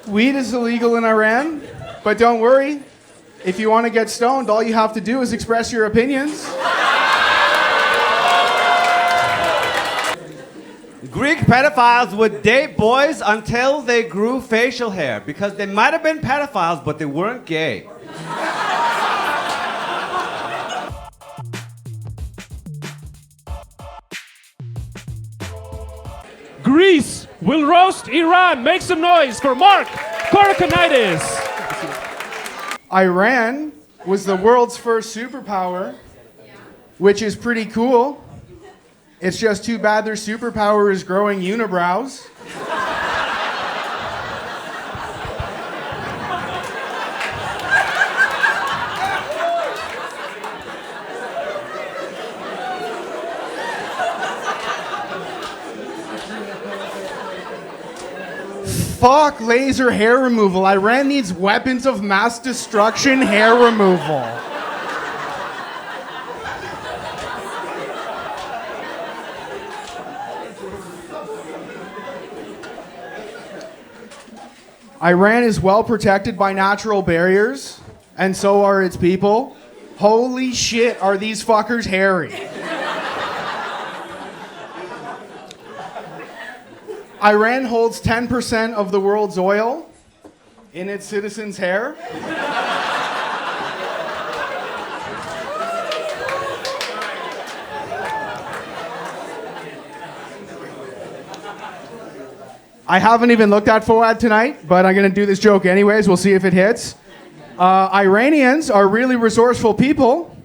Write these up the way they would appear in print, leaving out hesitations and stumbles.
Weed is illegal in Iran, but don't worry. If you want to get stoned, all you have to do is express your opinions. Greek pedophiles would date boys until they grew facial hair because they might have been pedophiles, but they weren't gay. Greece will roast Iran. Make some noise for Mark Korakianitis. Iran was the world's first superpower, which is pretty cool. It's just too bad their superpower is growing unibrows. Fuck laser hair removal. Iran needs weapons of mass destruction hair removal. Iran is well protected by natural barriers, and so are its people. Holy shit, are these fuckers hairy. Iran holds 10% of the world's oil in its citizens' hair. I haven't even looked at Foad tonight, but I'm going to do this joke anyways. We'll see if it hits. Iranians are really resourceful people,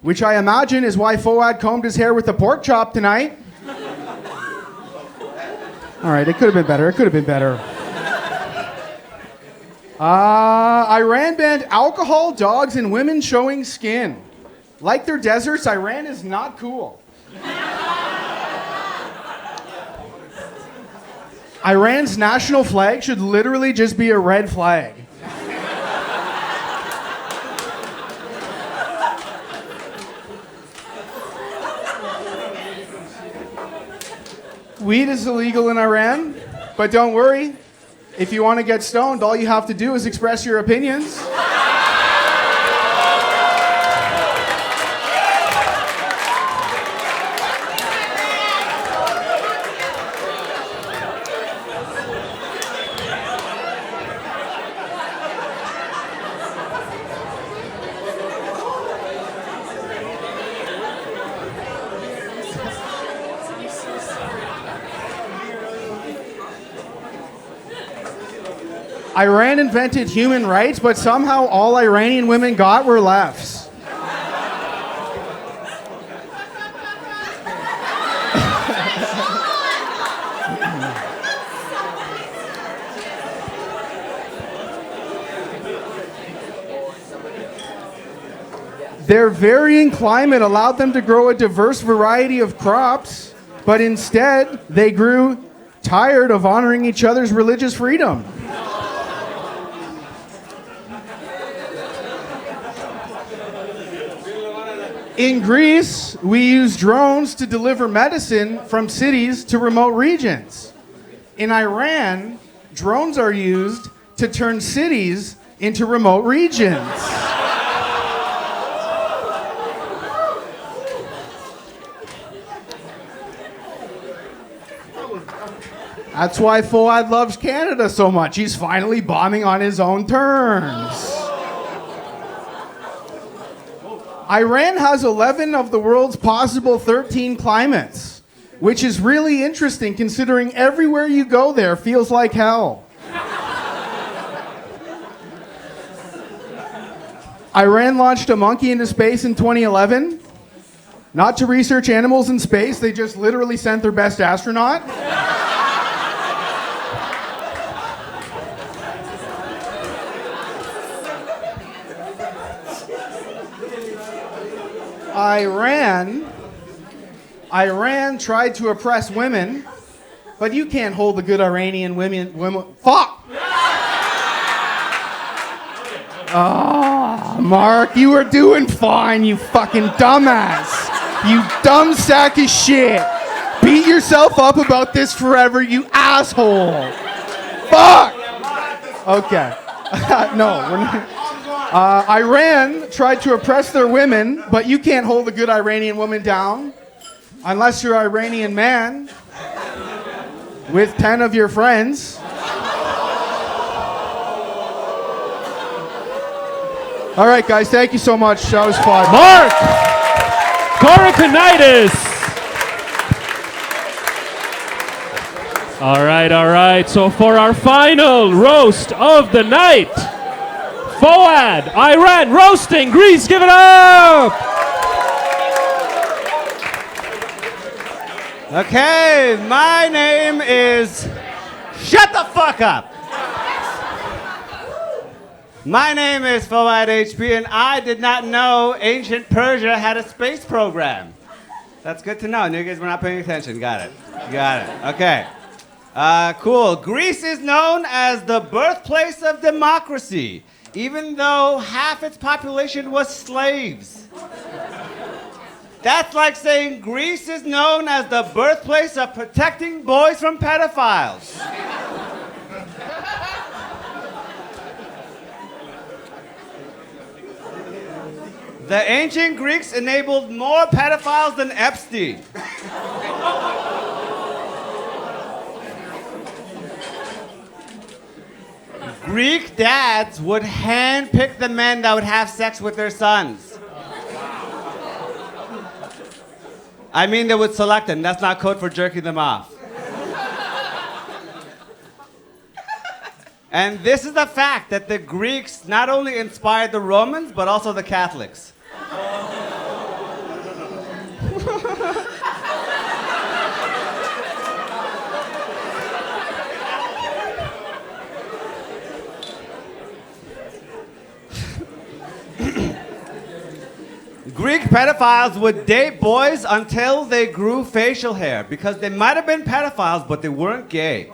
which I imagine is why Foad combed his hair with a pork chop tonight. All right, it could have been better. It could have been better. Iran banned alcohol, dogs, and women showing skin. Like their deserts, Iran is not cool. Iran's national flag should literally just be a red flag. Weed is illegal in Iran, but don't worry. If you want to get stoned, all you have to do is express your opinions. Iran invented human rights, but somehow all Iranian women got were lefts. Their varying climate allowed them to grow a diverse variety of crops, but instead they grew tired of honoring each other's religious freedom. In Greece, we use drones to deliver medicine from cities to remote regions. In Iran, drones are used to turn cities into remote regions. That's why Foad loves Canada so much. He's finally bombing on his own terms. Iran has 11 of the world's possible 13 climates, which is really interesting considering everywhere you go there feels like hell. Iran launched a monkey into space in 2011. Not to research animals in space, they just literally sent their best astronaut. Iran tried to oppress women, but you can't hold the good Iranian women. Fuck! Oh, Mark, you were doing fine, you fucking dumbass. You dumb sack of shit. Beat yourself up about this forever, you asshole. Fuck! Okay. No, we're not. Iran tried to oppress their women, but you can't hold a good Iranian woman down unless you're an Iranian man with 10 of your friends. All right, guys, thank you so much. That was fun. Mark Korakianitis. All right. So for our final roast of the night, Foad, Iran roasting Greece. Give it up. Okay, my name is... Shut the fuck up! My name is Foad HP, and I did not know ancient Persia had a space program. That's good to know. Niggas, we're not paying attention. Got it. Okay. Cool. Greece is known as the birthplace of democracy, even though half its population was slaves. That's like saying Greece is known as the birthplace of protecting boys from pedophiles. The ancient Greeks enabled more pedophiles than Epstein. Greek dads would handpick the men that would have sex with their sons. I mean, they would select them. That's not code for jerking them off. And this is the fact that the Greeks not only inspired the Romans, but also the Catholics. Greek pedophiles would date boys until they grew facial hair because they might have been pedophiles, but they weren't gay.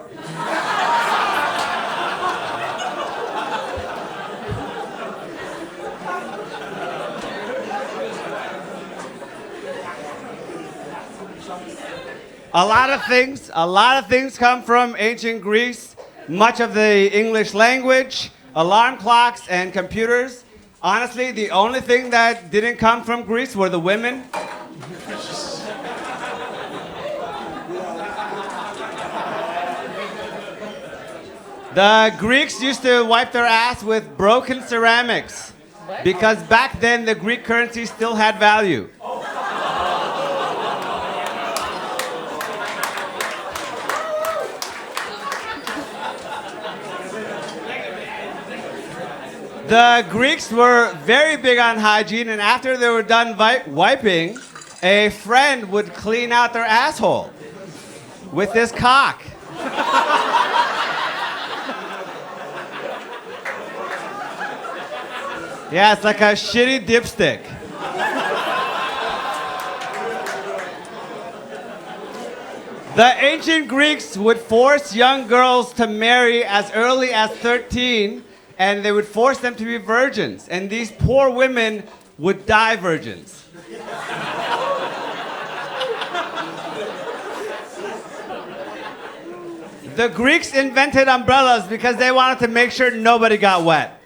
A lot of things come from ancient Greece, much of the English language, alarm clocks, and computers. Honestly, the only thing that didn't come from Greece were the women. The Greeks used to wipe their ass with broken ceramics because back then the Greek currency still had value. The Greeks were very big on hygiene, and after they were done wiping, a friend would clean out their asshole with this cock. Yeah, it's like a shitty dipstick. The ancient Greeks would force young girls to marry as early as 13, and they would force them to be virgins, and these poor women would die virgins. The Greeks invented umbrellas because they wanted to make sure nobody got wet.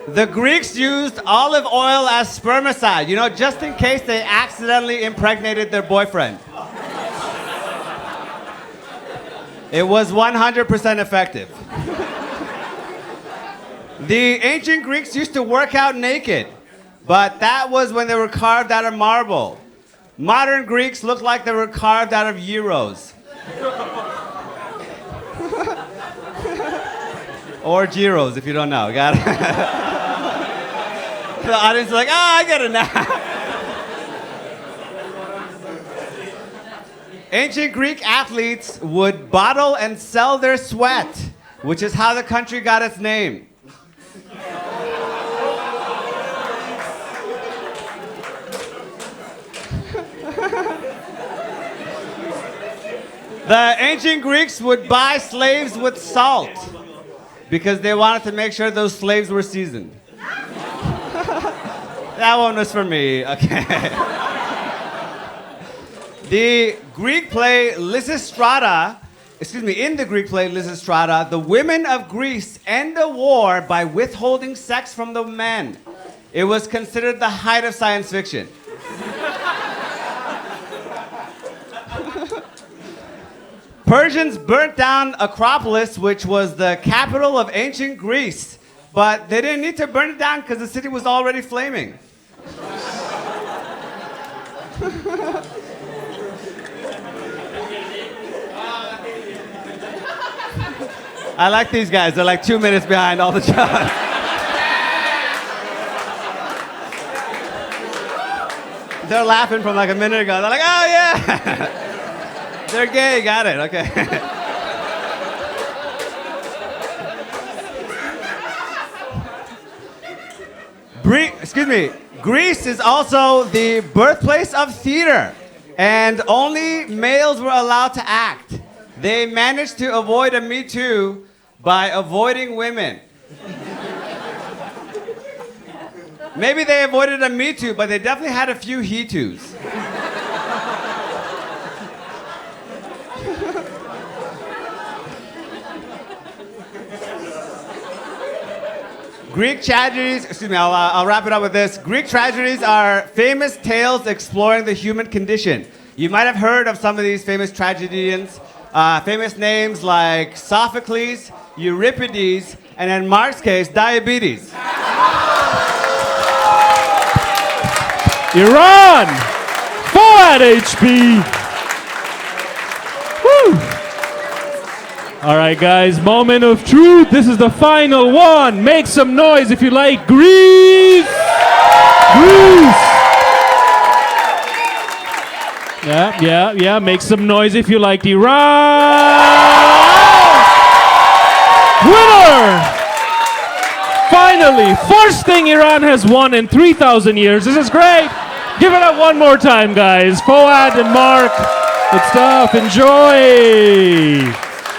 The Greeks used olive oil as spermicide, just in case they accidentally impregnated their boyfriend. It was 100% effective. The ancient Greeks used to work out naked, but that was when they were carved out of marble. Modern Greeks look like they were carved out of gyros. Or gyros, if you don't know. Got it? The audience is like, I get it now. Ancient Greek athletes would bottle and sell their sweat, which is how the country got its name. The ancient Greeks would buy slaves with salt. because they wanted to make sure those slaves were seasoned. That one was for me. Okay. The Greek play Lysistrata, in the Greek play Lysistrata, the women of Greece end the war by withholding sex from the men. It was considered the height of science fiction. Persians burnt down Acropolis, which was the capital of ancient Greece, but they didn't need to burn it down because the city was already flaming. I like these guys. They're like 2 minutes behind all the jokes. They're laughing from like a minute ago. They're like, oh yeah. They're gay, got it, okay. Greece is also the birthplace of theater, and only males were allowed to act. They managed to avoid a Me Too by avoiding women. Maybe they avoided a Me Too, but they definitely had a few He Toos. Greek tragedies, I'll wrap it up with this. Greek tragedies are famous tales exploring the human condition. You might have heard of some of these famous tragedians. Famous names like Sophocles, Euripides, and in Mark's case, diabetes. Iran! Foad HP! Woo! All right, guys, moment of truth. This is the final one. Make some noise if you like Greece! Greece! Yeah. Make some noise if you liked Iran! Winner! Finally, first thing Iran has won in 3,000 years. This is great. Give it up one more time, guys. Foad and Mark. Good stuff. Enjoy.